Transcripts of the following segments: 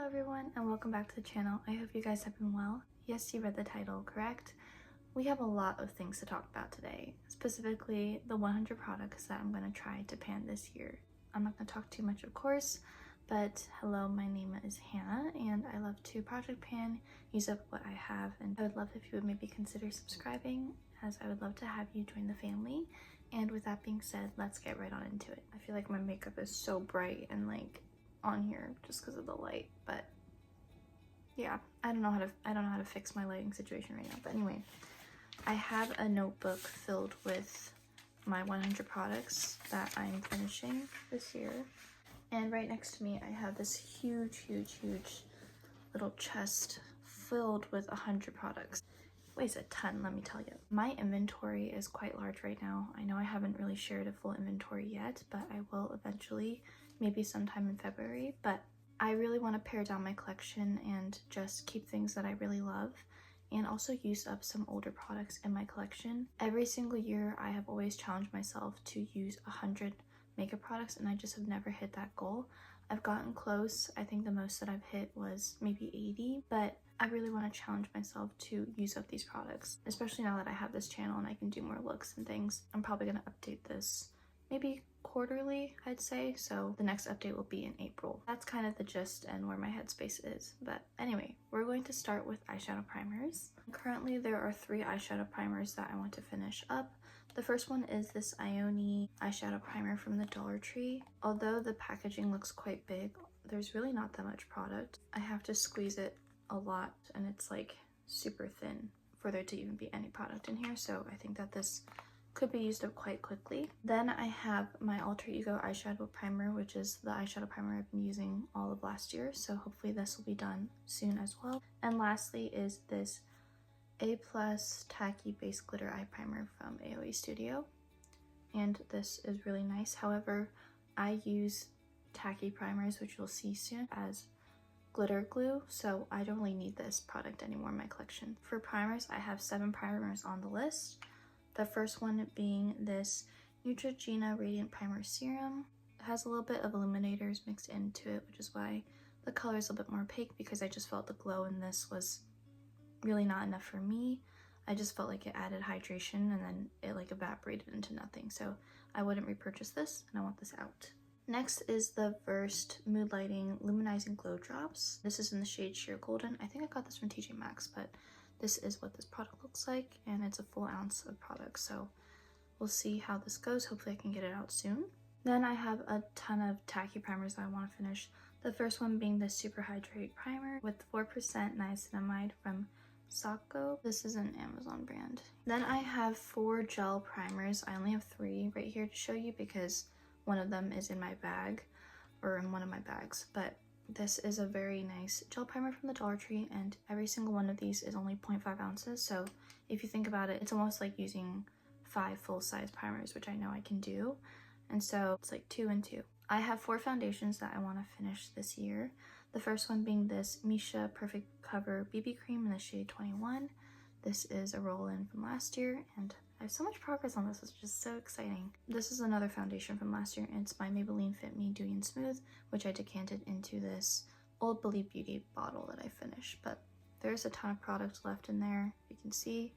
everyone, and welcome back to the channel. I hope you guys have been well. Yes, you read the title, correct? We have a lot of things to talk about today, specifically the 100 products that I'm going to try to pan this year. I'm not going to talk too much, of course, but hello, my name is Hannah, and I love to project pan, use up what I have, and I would love if you would maybe consider subscribing, as I would love to have you join the family. And with that being said, let's get right on into it. I feel like my makeup is so bright and like on here just because of the light, but yeah, I don't know how to fix my lighting situation right now. But anyway, I have a notebook filled with my 100 products that I'm finishing this year, and right next to me I have this huge little chest filled with 100 products. It weighs a ton, let me tell you. My inventory is quite large right now. I know I haven't really shared a full inventory yet, but I will eventually, maybe sometime in February. But I really want to pare down my collection and just keep things that I really love, and also use up some older products in my collection. Every single year I have always challenged myself to use 100 makeup products, and I just have never hit that goal. I've gotten close. I think the most that I've hit was maybe 80, but I really want to challenge myself to use up these products, especially now that I have this channel and I can do more looks and things. I'm probably going to update this maybe quarterly, I'd say, so the next update will be in April. That's kind of the gist and where my headspace is. But anyway, we're going to start with eyeshadow primers. Currently there are 3 eyeshadow primers that I want to finish up. The first one is this Ione eyeshadow primer from the Dollar Tree. Although the packaging looks quite big, there's really not that much product. I have to squeeze it a lot, and it's like super thin for there to even be any product in here, so I think that this could be used up quite quickly. Then I have my Alter Ego eyeshadow primer, which is the eyeshadow primer I've been using all of last year, so hopefully this will be done soon as well. And lastly is this A+ Tacky Base Glitter Eye Primer from AOE Studio, and this is really nice. However, I use tacky primers, which you'll see soon, as glitter glue, so I don't really need this product anymore in my collection. For primers, I have 7 primers on the list. The first one being this Neutrogena Radiant Primer Serum. It has a little bit of illuminators mixed into it, which is why the color is a bit more opaque, because I just felt the glow in this was really not enough for me. I just felt like it added hydration and then it like evaporated into nothing, so I wouldn't repurchase this and I want this out. Next is the Versed Mood Lighting Luminizing Glow Drops. This is in the shade Sheer Golden. I think I got this from TJ Maxx, but this is what this product looks like, and it's a full ounce of product, so we'll see how this goes. Hopefully I can get it out soon. Then I have a ton of tacky primers that I want to finish. The first one being the Super Hydrate Primer with 4% niacinamide from Sako. This is an Amazon brand. Then I have 4 gel primers. I only have 3 right here to show you because one of them is in my bag, or in one of my bags, but this is a very nice gel primer from the Dollar Tree, and every single one of these is only 0.5 ounces, so if you think about it, it's almost like using 5 full-size primers, which I know I can do, and so it's like 2 and 2. I have 4 foundations that I want to finish this year. The first one being this Misha Perfect Cover BB Cream in the shade 21. This is a roll-in from last year, and I have so much progress on this, which is so exciting. This is another foundation from last year, and it's my Maybelline Fit Me Dewy and Smooth, which I decanted into this Old Believe Beauty bottle that I finished. But there's a ton of product left in there. You can see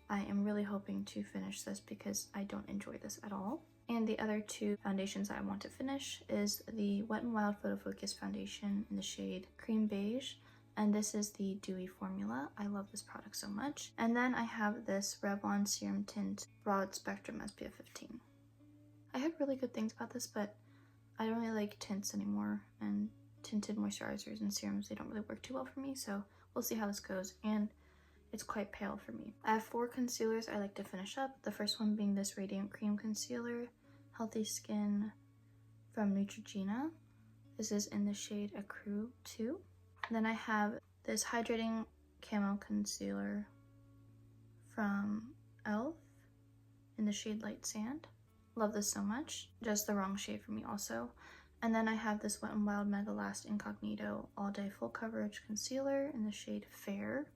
I am really hoping to finish this because I don't enjoy this at all. And the other 2 foundations that I want to finish is the Wet n Wild Photo Focus Foundation in the shade Cream Beige, and this is the Dewy formula. I love this product so much. And then I have this Revlon Serum Tint Broad Spectrum SPF 15. I heard really good things about this, but I don't really like tints anymore, and tinted moisturizers and serums, they don't really work too well for me, so we'll see how this goes. And it's quite pale for me. I have 4 concealers I like to finish up. The first one being this Radiant Cream Concealer, Healthy Skin from Neutrogena. This is in the shade Accrue 2. Then I have this Hydrating Camo Concealer from e.l.f. in the shade Light Sand. Love this so much. Just the wrong shade for me also. And then I have this Wet n Wild Mega Last Incognito All Day Full Coverage Concealer in the shade Fair.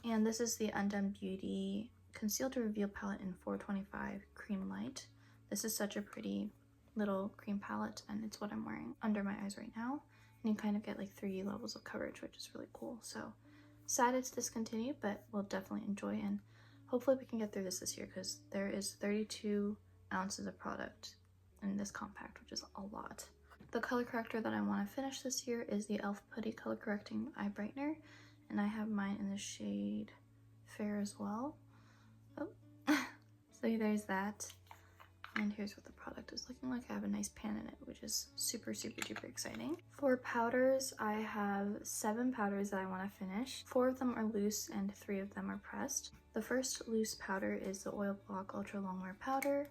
And this is the Undone Beauty Conceal to Reveal Palette in 425 Cream Light. This is such a pretty little cream palette, and it's what I'm wearing under my eyes right now. and you kind of get like 3 levels of coverage, which is really cool. So sad it's discontinued, but we'll definitely enjoy, and hopefully we can get through this year because there is 32 ounces of product in this compact, which is a lot. The color corrector that I want to finish this year is the e.l.f. Putty Color Correcting Eye Brightener, and I have mine in the shade Fair as well. Oh, so there's that. And here's what the product is looking like. I have a nice pan in it, which is super, super duper exciting. For powders, I have 7 powders that I want to finish. 4 of them are loose and 3 of them are pressed. The first loose powder is the Oil Block Ultra Longwear Powder.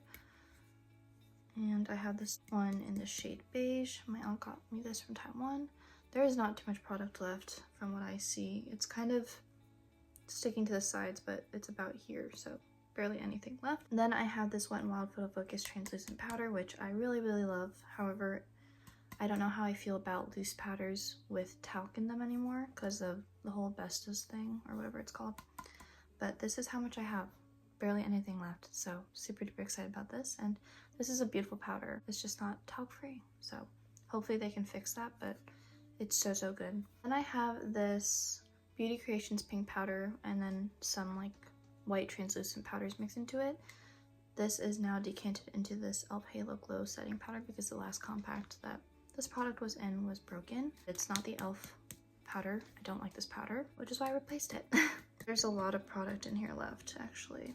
And I have this one in the shade Beige. My aunt got me this from Taiwan. There is not too much product left from what I see. It's kind of sticking to the sides, but it's about here, so barely anything left. And then I have this Wet n Wild Photo Focus Translucent Powder, which I really, really love. However, I don't know how I feel about loose powders with talc in them anymore because of the whole Bestas thing, or whatever it's called. But this is how much I have. Barely anything left, so super duper excited about this. And this is a beautiful powder. It's just not talc free, so hopefully they can fix that, but it's so, so good. Then I have this Beauty Creations pink powder and then some like white translucent powders mixed into it. This is now decanted into this e.l.f. Halo Glow setting powder because the last compact that this product was in was broken. It's not the e.l.f. powder. I don't like this powder, which is why I replaced it. There's a lot of product in here left, actually.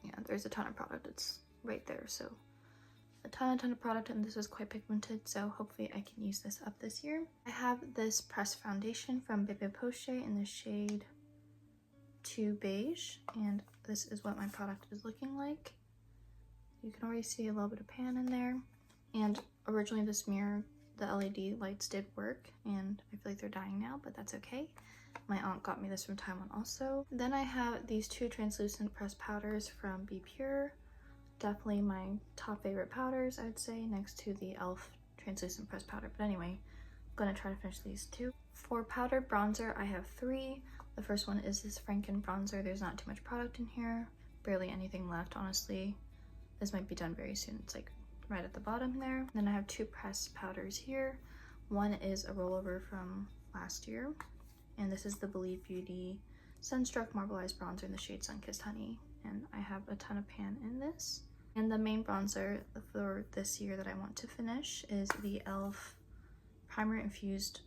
Yeah, there's a ton of product. It's right there, so a ton of product, and this is quite pigmented, so hopefully I can use this up this year. I have this pressed foundation from Bebe Poche in the shade 2 Beige, and this is what my product is looking like. You can already see a little bit of pan in there, and originally this mirror, the LED lights did work, and I feel like they're dying now, but that's okay. My aunt got me this from Taiwan also. Then I have these 2 translucent pressed powders from Be Pure. Definitely my top favorite powders, I would say, next to the e.l.f. translucent pressed powder. But anyway, I'm gonna try to finish these 2. For powdered bronzer, I have 3. The first one is this Franken bronzer. There's not too much product in here. Barely anything left, honestly. This might be done very soon. It's like right at the bottom there. Then I have 2 pressed powders here. One is a rollover from last year, and this is the Believe Beauty Sunstruck Marbleized Bronzer in the shade Sunkissed Honey, and I have a ton of pan in this. And the main bronzer for this year that I want to finish is the e.l.f. Primer Infused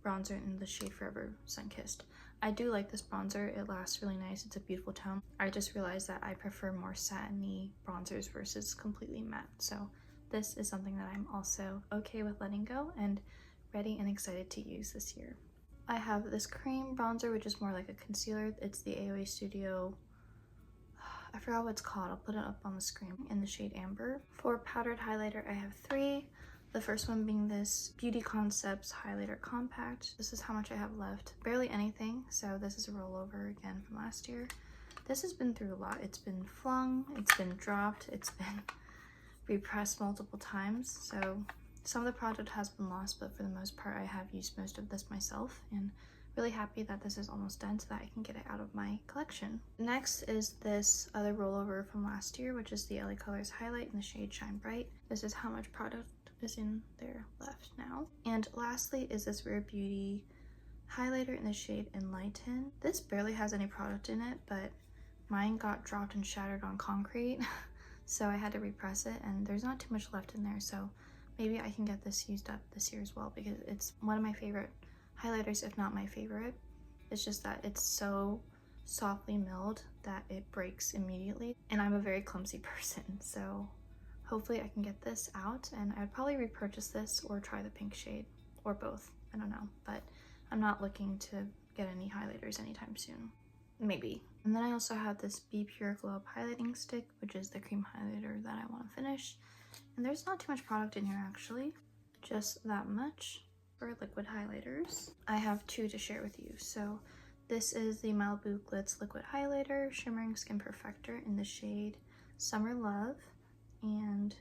Bronzer in the shade Forever Sunkissed. I do like this bronzer. It lasts really nice. It's a beautiful tone. I just realized that I prefer more satiny bronzers versus completely matte, so this is something that I'm also okay with letting go and ready and excited to use this year. I have this cream bronzer, which is more like a concealer. It's the AOA Studio, I forgot what it's called. I'll put it up on the screen, in the shade Amber. For powdered highlighter, I have 3. The first one being this Beauty Concepts Highlighter Compact. This is how much I have left. Barely anything, so this is a rollover again from last year. This has been through a lot. It's been flung, it's been dropped, it's been repressed multiple times, so some of the product has been lost, but for the most part I have used most of this myself, and really happy that this is almost done so that I can get it out of my collection. Next is this other rollover from last year, which is the LA Colors Highlight in the shade Shine Bright. This is how much product is in there left now. And lastly is this Rare Beauty highlighter in the shade Enlighten. This barely has any product in it, but mine got dropped and shattered on concrete, so I had to repress it, and there's not too much left in there, so maybe I can get this used up this year as well, because it's one of my favorite highlighters, if not my favorite. It's just that it's so softly milled that it breaks immediately, and I'm a very clumsy person, so hopefully I can get this out, and I'd probably repurchase this or try the pink shade, or both. I don't know, but I'm not looking to get any highlighters anytime soon. Maybe. And then I also have this Be Pure Glow Up Highlighting Stick, which is the cream highlighter that I want to finish. And there's not too much product in here actually, just that much. For liquid highlighters, I have 2 to share with you. So this is the Malibu Glitz Liquid Highlighter Shimmering Skin Perfector in the shade Summer Love and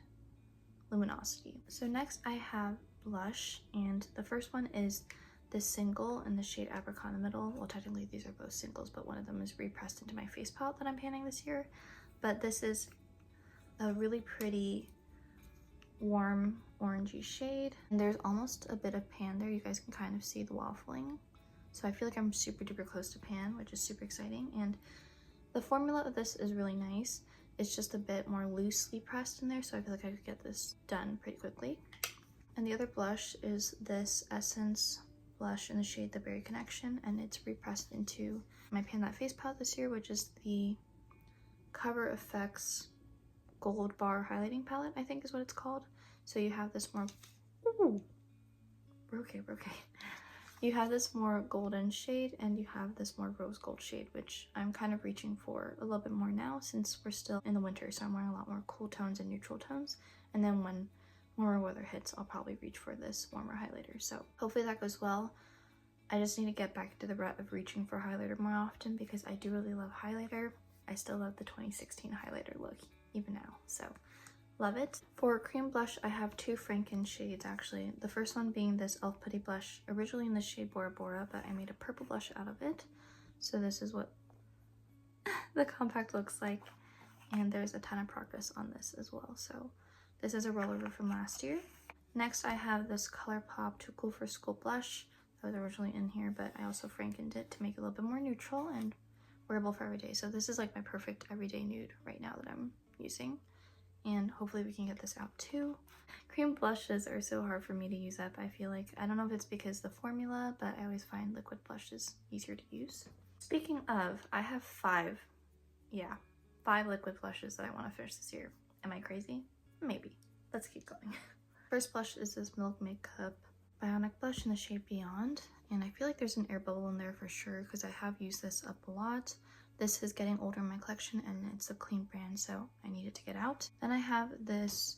Luminosity. So next I have blush, and the first one is this single in the shade Apricot in the Middle. Well, technically these are both singles, but one of them is repressed into my face palette that I'm panning this year. But this is a really pretty warm orangey shade. And there's almost a bit of pan there. You guys can kind of see the waffling. So I feel like I'm super duper close to pan, which is super exciting. And the formula of this is really nice. It's just a bit more loosely pressed in there, so I feel like I could get this done pretty quickly. And the other blush is this Essence blush in the shade The Berry Connection, and it's repressed into my Pan That Face palette this year, which is the Cover FX Gold Bar Highlighting Palette, I think is what it's called. So you have this more, ooh, broke. You have this more golden shade and you have this more rose gold shade, which I'm kind of reaching for a little bit more now since we're still in the winter, so I'm wearing a lot more cool tones and neutral tones. And then when warmer weather hits, I'll probably reach for this warmer highlighter. So hopefully that goes well. I just need to get back to the rut of reaching for highlighter more often because I do really love highlighter. I still love the 2016 highlighter look even now, so love it. For cream blush, I have two Franken shades actually. The first one being this e.l.f. Putty blush, originally in the shade Bora Bora, but I made a purple blush out of it. So this is what the compact looks like, and there's a ton of progress on this as well. So this is a rollover from last year. Next, I have this ColourPop Too Cool for School blush that was originally in here, but I also Frankened it to make it a little bit more neutral and wearable for every day. So this is like my perfect everyday nude right now that I'm using, and hopefully we can get this out too. Cream blushes are so hard for me to use up. I feel like, I don't know if it's because the formula, but I always find liquid blushes easier to use. Speaking of, I have five liquid blushes that I want to finish this year. Am I crazy? Maybe. Let's keep going. First blush is this Milk Makeup Bionic blush in the shade Beyond, and I feel like there's an air bubble in there for sure because I have used this up a lot. This is getting older in my collection and it's a clean brand, so I need it to get out. Then I have this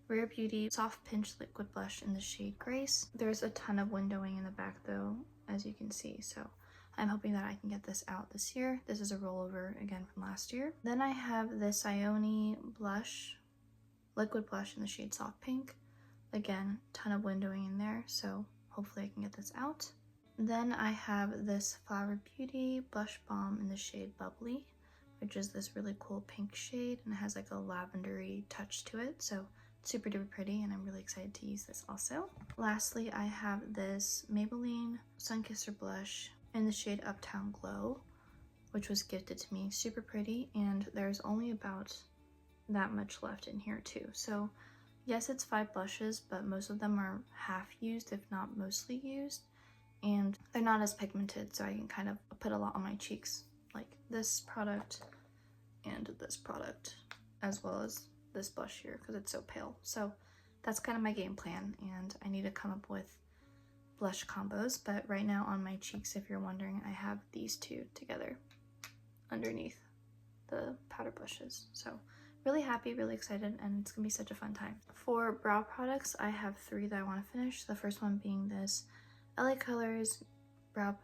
Rare Beauty Soft Pinch Liquid Blush in the shade Grace. There's a ton of windowing in the back though, as you can see, so I'm hoping that I can get this out this year. This is a rollover again from last year. Then I have this Ione blush, liquid blush in the shade Soft Pink. Again, ton of windowing in there, so hopefully I can get this out. Then I have this Flower Beauty Blush Balm in the shade Bubbly, which is this really cool pink shade, and it has like a lavendery touch to it, so super duper pretty, and I'm really excited to use this also. Lastly, I have this Maybelline Sunkisser blush in the shade Uptown Glow, which was gifted to me. Super pretty, and there's only about that much left in here too. So yes, it's 5 blushes, but most of them are half used, if not mostly used, and they're not as pigmented, so I can kind of put a lot on my cheeks, like this product and this product, as well as this blush here because it's so pale. So that's kind of my game plan, and I need to come up with blush combos. But right now on my cheeks, if you're wondering, I have these two together underneath the powder blushes. So really happy, really excited, and it's gonna be such a fun time. For brow products, I have 3 that I want to finish. The first one being this LA Colors brow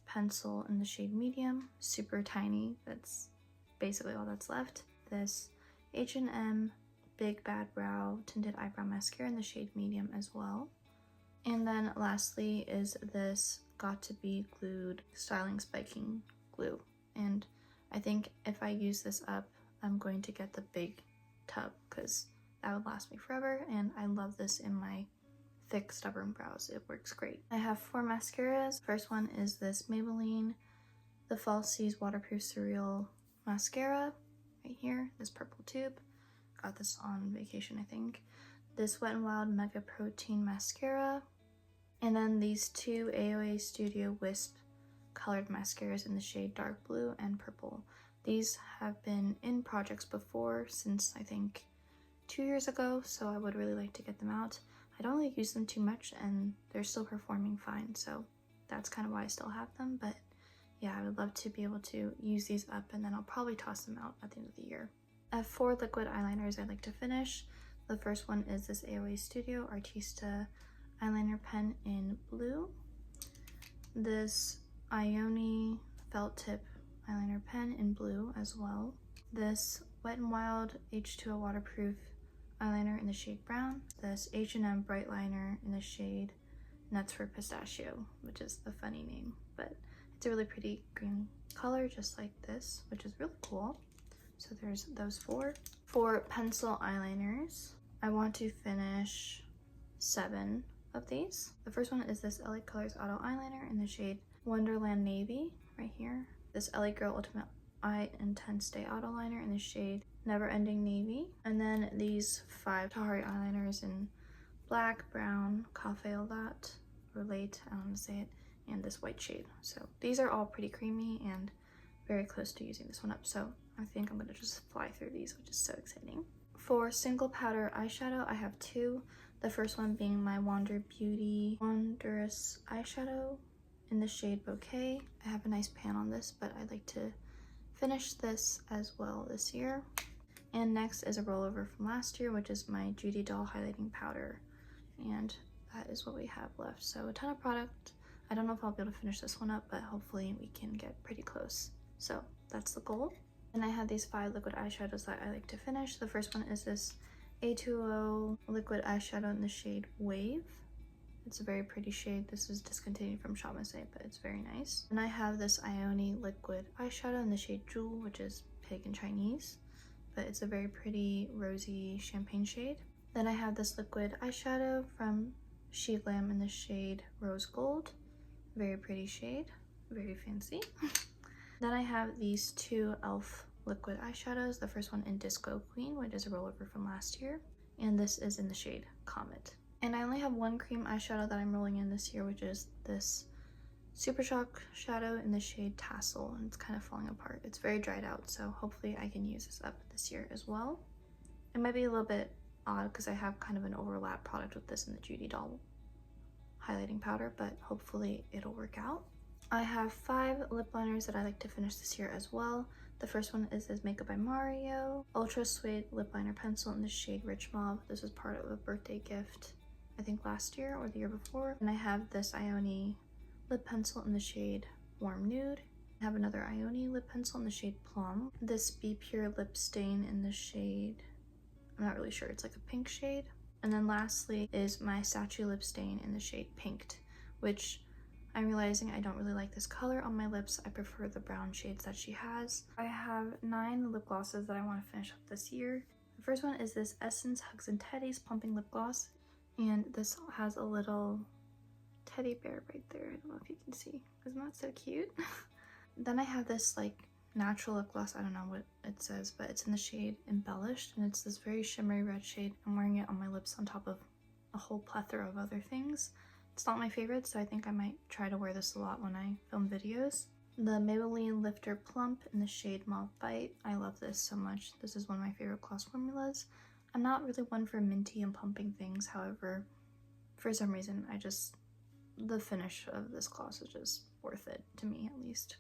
pencil in the shade Medium, super tiny. That's basically all that's left. This H&M Big Bad Brow tinted eyebrow mascara in the shade Medium as well. And then lastly is this Got To Be Glued styling spiking glue, and I think if I use this up, I'm going to get the big tub because that would last me forever, and I love this in my thick stubborn brows. It works great. I have 4 mascaras. First one is this Maybelline The Falsies Waterproof Surreal Mascara right here, this purple tube. Got this on vacation, I think. This Wet n Wild Mega Protein Mascara, and then these 2 AOA Studio Wisp colored mascaras in the shade Dark Blue and Purple. These have been in projects before since I think 2 years ago, so I would really like to get them out. I don't really use them too much and they're still performing fine, so that's kind of why I still have them. But yeah, I would love to be able to use these up, and then I'll probably toss them out at the end of the year. I have 4 liquid eyeliners I'd like to finish. The first one is this AOA Studio Artista eyeliner pen in blue, this Ione felt tip eyeliner pen in blue as well, this Wet n Wild H2O waterproof eyeliner in the shade brown, this H&M bright liner in the shade Nuts for Pistachio, which is a funny name, but it's a really pretty green color just like this, which is really cool. So there's those 4. For pencil eyeliners, I want to finish 7 of these. The first one is this LA Colors Auto Eyeliner in the shade Wonderland Navy, right here. This LA Girl Ultimate Eye Intense Day Auto Liner in the shade Never Ending Navy. And then these 5 Tahari eyeliners in black, brown, cafe latte, or late, I don't know how to say it, and this white shade. So these are all pretty creamy and very close to using this one up. So I think I'm gonna just fly through these, which is so exciting. For single powder eyeshadow, I have 2. The first one being my Wander Beauty Wondrous eyeshadow in the shade Bouquet. I have a nice pan on this, but I'd like to finish this as well this year. And next is a rollover from last year, which is my Judy Doll highlighting powder. And that is what we have left. So a ton of product. I don't know if I'll be able to finish this one up, but hopefully we can get pretty close. So that's the goal. And I have these 5 liquid eyeshadows that I like to finish. The first one is this A2O liquid eyeshadow in the shade Wave. It's a very pretty shade. This is discontinued from Shop Missy, but it's very nice. And I have this Ione liquid eyeshadow in the shade Jewel, which is pig in Chinese, but it's a very pretty rosy champagne shade. Then I have this liquid eyeshadow from She Glam in the shade Rose Gold. Very pretty shade, very fancy. Then I have these 2 e.l.f. liquid eyeshadows. The first one in Disco Queen, which is a rollover from last year. And this is in the shade Comet. And I only have 1 cream eyeshadow that I'm rolling in this year, which is this Super Shock shadow in the shade Tassel. And it's kind of falling apart. It's very dried out, so hopefully I can use this up this year as well. It might be a little bit odd because I have kind of an overlap product with this in the Judy Doll highlighting powder, but hopefully it'll work out. I have 5 lip liners that I like to finish this year as well. The first one is this Makeup by Mario Ultra Suede Lip Liner Pencil in the shade Rich Mauve. This was part of a birthday gift, I think last year or the year before. And I have this Ione lip pencil in the shade Warm Nude. I have another Ione lip pencil in the shade Plum. This Be Pure lip stain in the shade, I'm not really sure, it's like a pink shade. And then lastly is my Sachi lip stain in the shade Pinked, which I'm realizing I don't really like this color on my lips. I prefer the brown shades that she has. I have 9 lip glosses that I want to finish up this year. The first one is this Essence Hugs and Teddies Plumping Lip Gloss. And this has a little teddy bear right there. I don't know if you can see. Isn't that so cute? Then I have this like natural lip gloss. I don't know what it says, but it's in the shade Embellished. And it's this very shimmery red shade. I'm wearing it on my lips on top of a whole plethora of other things. It's not my favorite, so I think I might try to wear this a lot when I film videos. The Maybelline Lifter Plump in the shade Mauve Bite. I love this so much. This is one of my favorite gloss formulas. I'm not really one for minty and pumping things, however, for some reason, the finish of this gloss is just worth it, to me at least.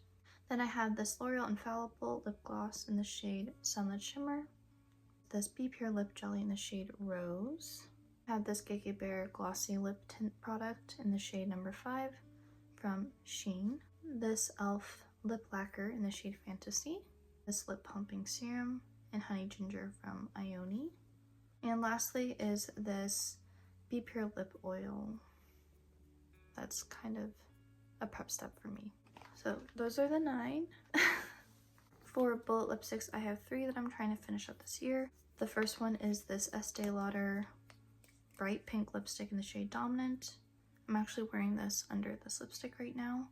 Then I have this L'Oreal Infallible Lip Gloss in the shade Sunlit Shimmer. This Be Pure Lip Jelly in the shade Rose. I have this Gege Bear Glossy Lip Tint product in the shade number 5 from Shein. This e.l.f. Lip Lacquer in the shade Fantasy. This Lip Pumping Serum in Honey Ginger from Ione. And lastly is this Be Pure Lip Oil. That's kind of a prep step for me. So those are the 9. For bullet lipsticks, I have 3 that I'm trying to finish up this year. The first one is this Estee Lauder Bright Pink lipstick in the shade Dominant. I'm actually wearing this under this lipstick right now,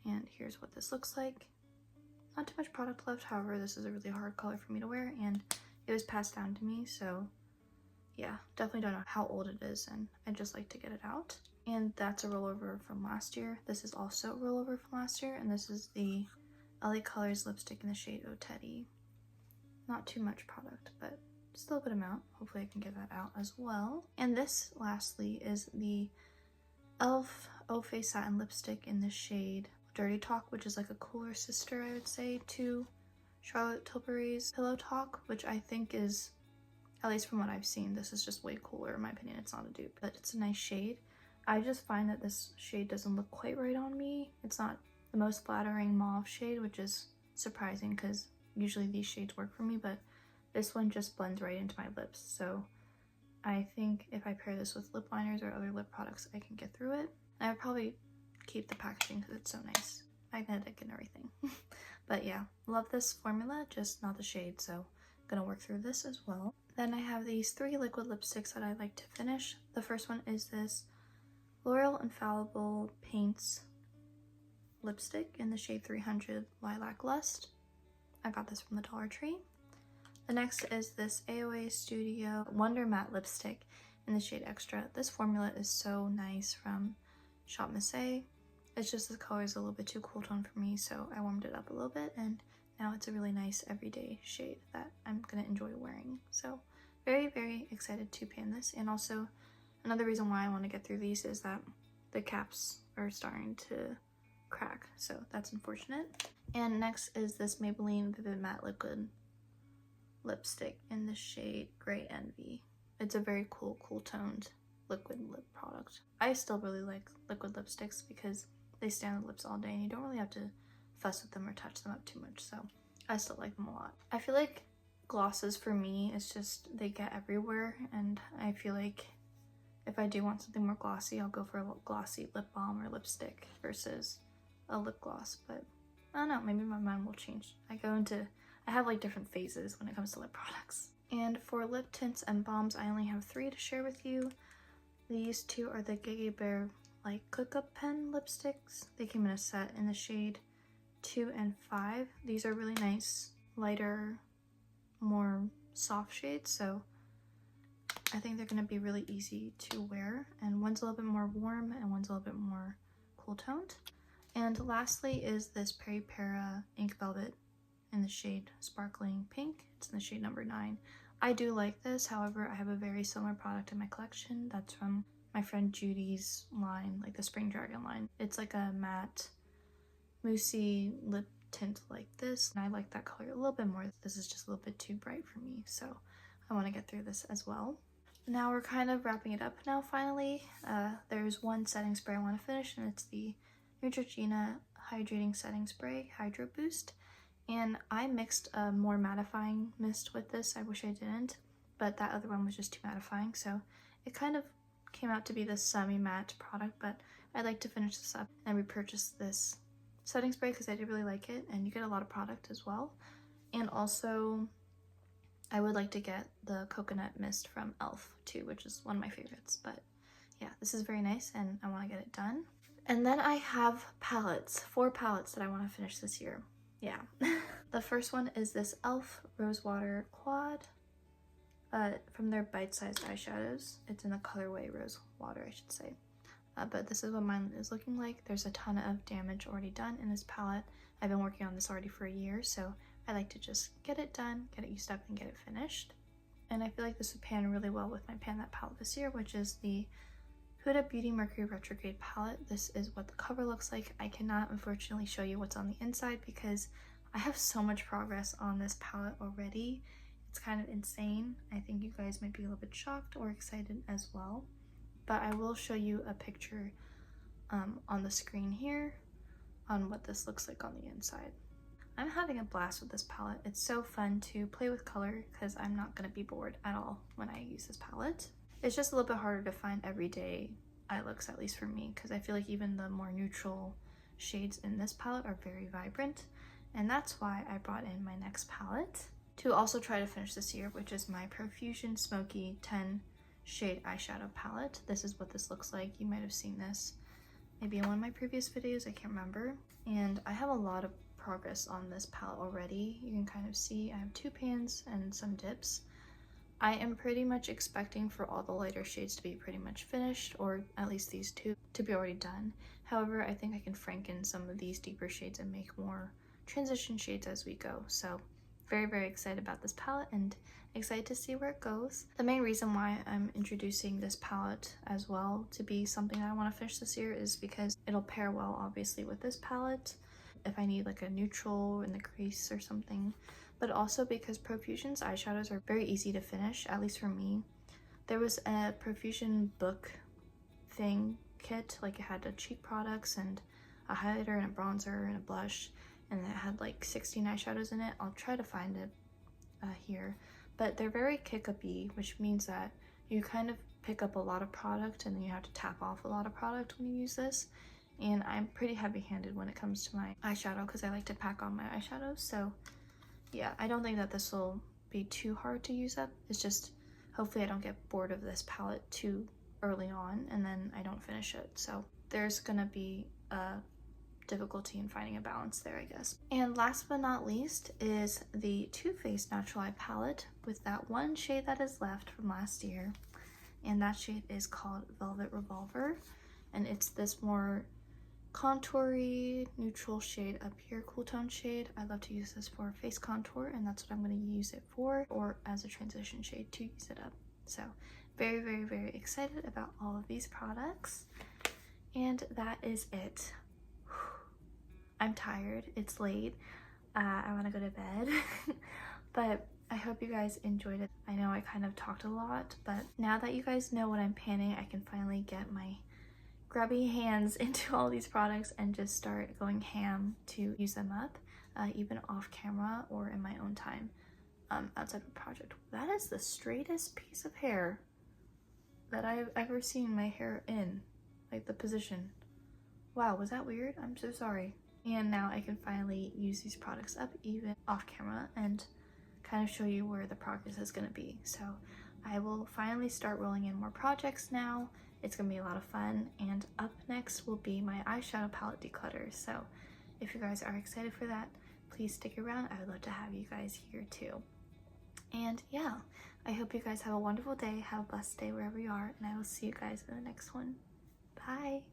and here's what this looks like. Not too much product left, however, this is a really hard color for me to wear, and it was passed down to me, so yeah, definitely don't know how old it is, and I just like to get it out. And that's a rollover from last year. This is also a rollover from last year, and this is the LA Colors lipstick in the shade Oh Teddy. Not too much product, but still a good amount. Hopefully I can get that out as well. And this, lastly, is the e.l.f. Eau Face Satin Lipstick in the shade Dirty Talk, which is like a cooler sister, I would say, to Charlotte Tilbury's Pillow Talk, which I think is, at least from what I've seen, this is just way cooler in my opinion. It's not a dupe, but it's a nice shade. I just find that this shade doesn't look quite right on me. It's not the most flattering mauve shade, which is surprising because usually these shades work for me, but this one just blends right into my lips. So I think if I pair this with lip liners or other lip products, I can get through it. I would probably keep the packaging because it's so nice. Magnetic and everything. But yeah, love this formula, just not the shade, so I'm gonna work through this as well. Then I have these 3 liquid lipsticks that I like to finish. The first one is this L'Oreal Infallible Paints lipstick in the shade 300 Lilac Lust. I got this from the Dollar Tree. The next is this AOA Studio Wonder Matte lipstick in the shade Extra. This formula is so nice from Shop Missy. It's just the color is a little bit too cool tone for me, so I warmed it up a little bit, and now it's a really nice everyday shade that I'm gonna enjoy wearing. So very, very excited to pan this. And also another reason why I want to get through these is that the caps are starting to crack, so that's unfortunate. And next is this Maybelline Vivid Matte Liquid lipstick in the shade Grey Envy. It's a very cool toned liquid lip product. I still really like liquid lipsticks because they stay on the lips all day and you don't really have to fuss with them or touch them up too much, so I still like them a lot. I feel like glosses for me, it's just they get everywhere, and I feel like if I do want something more glossy, I'll go for a glossy lip balm or lipstick versus a lip gloss. But I don't know, maybe my mind will change. I have like different phases when it comes to lip products. And for lip tints and balms, I only have 3 to share with you. These 2 are the Gigi Bear like click-up pen lipsticks. They came in a set in the shade 2 and 5. These are really nice, lighter, more soft shades, so I think they're going to be really easy to wear. And one's a little bit more warm and one's a little bit more cool toned. And lastly is this Peri Para Ink Velvet in the shade Sparkling Pink. It's in the shade number 9. I do like this, however, I have a very similar product in my collection that's from my friend Judy's line, like the Spring Dragon line. It's like a matte, moussey lip tint like this, and I like that color a little bit more. This is just a little bit too bright for me, so I want to get through this as well. Now we're kind of wrapping it up now finally. There's one setting spray I want to finish, and it's the Neutrogena Hydrating Setting Spray Hydro Boost. And I mixed a more mattifying mist with this. I wish I didn't, but that other one was just too mattifying, so it kind of came out to be this semi-matte product, but I'd like to finish this up and repurchase this setting spray because I did really like it, and you get a lot of product as well. And also I would like to get the coconut mist from e.l.f. too, which is one of my favorites. But yeah, this is very nice and I want to get it done. And then I have palettes, 4 palettes that I want to finish this year. Yeah. The first one is this e.l.f. Rosewater Quad from their bite-sized eyeshadows. It's in the colorway Rose Water, I should say. But this is what mine is looking like. There's a ton of damage already done in this palette. I've been working on this already for a year, so I like to just get it done, get it used up, and get it finished. And I feel like this would pan really well with my Pan That palette this year, which is the Huda Beauty Mercury Retrograde palette. This is what the cover looks like. I cannot unfortunately show you what's on the inside because I have so much progress on this palette already. It's kind of insane. I think you guys might be a little bit shocked or excited as well. But I will show you a picture on the screen here on what this looks like on the inside. I'm having a blast with this palette. It's so fun to play with color because I'm not going to be bored at all when I use this palette. It's just a little bit harder to find everyday eye looks, at least for me, because I feel like even the more neutral shades in this palette are very vibrant. And that's why I brought in my next palette to also try to finish this year, which is my Profusion Smoky 10 shade eyeshadow palette. This is what this looks like. You might have seen this maybe in one of my previous videos, I can't remember. And I have a lot of progress on this palette already. You can kind of see I have 2 pans and some dips. I am pretty much expecting for all the lighter shades to be pretty much finished, or at least these 2 to be already done. However, I think I can franken some of these deeper shades and make more transition shades as we go. So very, very excited about this palette and excited to see where it goes. The main reason why I'm introducing this palette as well to be something that I want to finish this year is because it'll pair well obviously with this palette if I need like a neutral in the crease or something, but also because Profusion's eyeshadows are very easy to finish, at least for me. There was a Profusion book thing kit, like it had a cheek products and a highlighter and a bronzer and a blush, and it had like 16 eyeshadows in it. I'll try to find it here, but they're very kick-up-y, which means that you kind of pick up a lot of product and then you have to tap off a lot of product when you use this. And I'm pretty heavy-handed when it comes to my eyeshadow because I like to pack on my eyeshadows. So yeah, I don't think that this will be too hard to use up. It's just hopefully I don't get bored of this palette too early on and then I don't finish it. So there's gonna be a difficulty in finding a balance there, I guess. And last but not least is the Too Faced Natural Eye palette with that one shade that is left from last year. And that shade is called Velvet Revolver. And it's this more contoury neutral shade up here, cool tone shade. I love to use this for face contour, and that's what I'm going to use it for, or as a transition shade to use it up. So very, very, very excited about all of these products. And that is it. I'm tired, it's late, I want to go to bed, but I hope you guys enjoyed it. I know I kind of talked a lot, but now that you guys know what I'm panning, I can finally get my grubby hands into all these products and just start going ham to use them up, even off camera or in my own time outside of a project. That is the straightest piece of hair that I've ever seen my hair in, like the position. Wow, was that weird? I'm so sorry. And now I can finally use these products up even off camera and kind of show you where the progress is going to be. So I will finally start rolling in more projects now. It's going to be a lot of fun. And up next will be my eyeshadow palette declutter. So if you guys are excited for that, please stick around. I would love to have you guys here too. And yeah, I hope you guys have a wonderful day. Have a blessed day wherever you are. And I will see you guys in the next one. Bye.